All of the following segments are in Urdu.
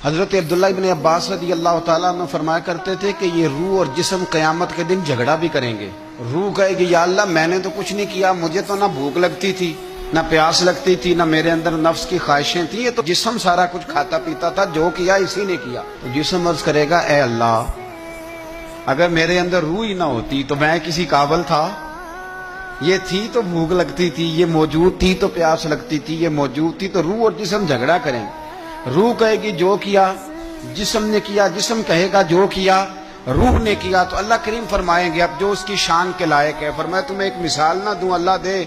حضرت عبداللہ ابن عباس رضی اللہ تعالیٰ عنہ فرمایا کرتے تھے کہ یہ روح اور جسم قیامت کے دن جھگڑا بھی کریں گے۔ روح کہے گی یا اللہ میں نے تو کچھ نہیں کیا، مجھے تو نہ بھوک لگتی تھی نہ پیاس لگتی تھی، نہ میرے اندر نفس کی خواہشیں تھیں، یہ تو جسم سارا کچھ کھاتا پیتا تھا، جو کیا اسی نے کیا۔ تو جسم عرض کرے گا اے اللہ اگر میرے اندر روح ہی نہ ہوتی تو میں کسی قابل تھا؟ یہ تھی تو بھوک لگتی تھی، یہ موجود تھی تو پیاس لگتی تھی، یہ موجود تھی، تو روح اور جسم جھگڑا کریں گے۔ روح کہے گی جو کیا، جسم نے کیا، جسم کہے گا جو کیا، روح نے کیا۔ تو اللہ کریم فرمائیں گے اب جو اس کی شان کے لائق ہے، فرمایا تمہیں ایک مثال نہ دوں؟ اللہ دے،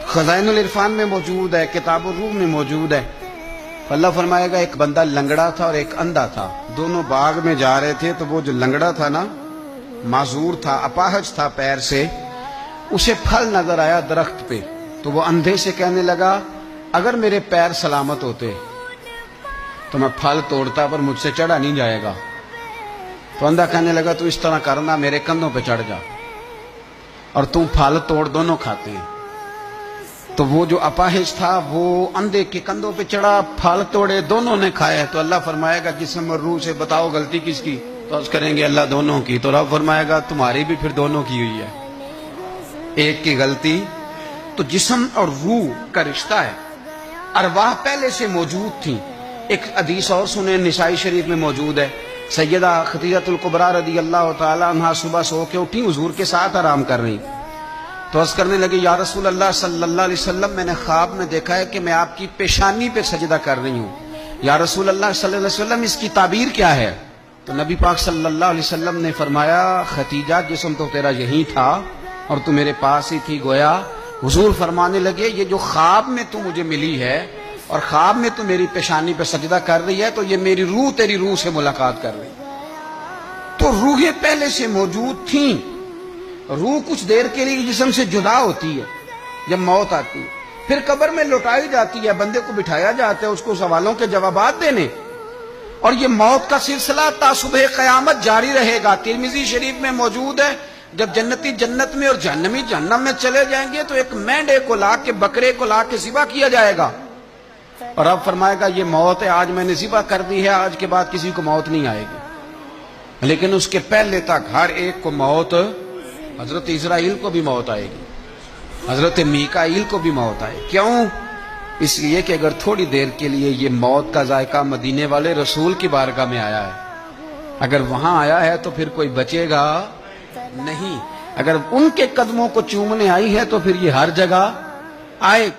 خزائن العرفان میں موجود ہے، کتاب الروح میں موجود ہے۔ اللہ فرمائے گا ایک بندہ لنگڑا تھا اور ایک اندھا تھا، دونوں باغ میں جا رہے تھے، تو وہ جو لنگڑا تھا نا، معذور تھا، اپاہج تھا پیر سے، اسے پھل نظر آیا درخت پہ، تو وہ اندھے سے کہنے لگا اگر میرے پیر سلامت ہوتے تو میں پھل توڑتا پر مجھ سے چڑھا نہیں جائے گا۔ تو اندھا کہنے لگا تو اس طرح کرنا، میرے کندھوں پہ چڑھ جا اور تم پھل توڑ، دونوں کھاتے ہیں۔ تو وہ جو اپاہج تھا وہ اندھے کے کندھوں پہ چڑھا، پھل توڑے، دونوں نے کھائے۔ تو اللہ فرمائے گا جسم اور روح سے بتاؤ غلطی کس کی؟ تو عرض کریں گے اللہ دونوں کی۔ تو رب فرمائے گا تمہاری بھی پھر دونوں کی ہوئی ہے، ایک کی غلطی۔ تو جسم اور روح کا رشتہ ہے، ارواح پہلے سے موجود تھیں۔ ایک حدیث اور سنیں، نسائی شریف میں موجود ہے، سیدہ خدیجہ الکبریٰ رضی اللہ تعالی عنہا صبح سو کے اٹھی، حضور کے ساتھ آرام کر رہی، تو عرض کرنے لگی یا رسول اللہ صلی اللہ علیہ وسلم میں نے خواب میں دیکھا ہے کہ میں آپ کی پیشانی پہ سجدہ کر رہی ہوں، یا رسول اللہ صلی اللہ علیہ وسلم اس کی تعبیر کیا ہے؟ تو نبی پاک صلی اللہ علیہ وسلم نے فرمایا خدیجہ جسم تو تیرا یہی تھا اور تو میرے پاس ہی تھی۔ گویا حضور فرمانے لگے یہ جو خواب میں تو مجھے ملی ہے اور خواب میں تو میری پیشانی پہ سجدہ کر رہی ہے، تو یہ میری روح تیری روح سے ملاقات کر رہی ہے۔ تو روحیں پہلے سے موجود تھیں۔ روح کچھ دیر کے لیے جسم سے جدا ہوتی ہے جب موت آتی ہے، پھر قبر میں لوٹائی جاتی ہے، بندے کو بٹھایا جاتا ہے اس کو سوالوں کے جوابات دینے، اور یہ موت کا سلسلہ تا صبح قیامت جاری رہے گا۔ ترمذی شریف میں موجود ہے جب جنتی جنت میں اور جہنمی جہنم میں چلے جائیں گے تو ایک مینڈے کو لا کے، بکرے کو لا کے ذبح کیا جائے گا، اور اب فرمائے گا یہ موت ہے، آج میں نے ذبح کر دی ہے، آج کے بعد کسی کو موت نہیں آئے گی، لیکن اس کے پہلے تک ہر ایک کو موت، حضرت اسرائیل کو بھی موت آئے گی، حضرت میکائیل کو بھی موت آئے گی۔ کیوں؟ اس لیے کہ اگر تھوڑی دیر کے لیے یہ موت کا ذائقہ مدینے والے رسول کی بارگاہ میں آیا ہے، اگر وہاں آیا ہے تو پھر کوئی بچے گا نہیں، اگر ان کے قدموں کو چومنے آئی ہے تو پھر یہ ہر جگہ آئے۔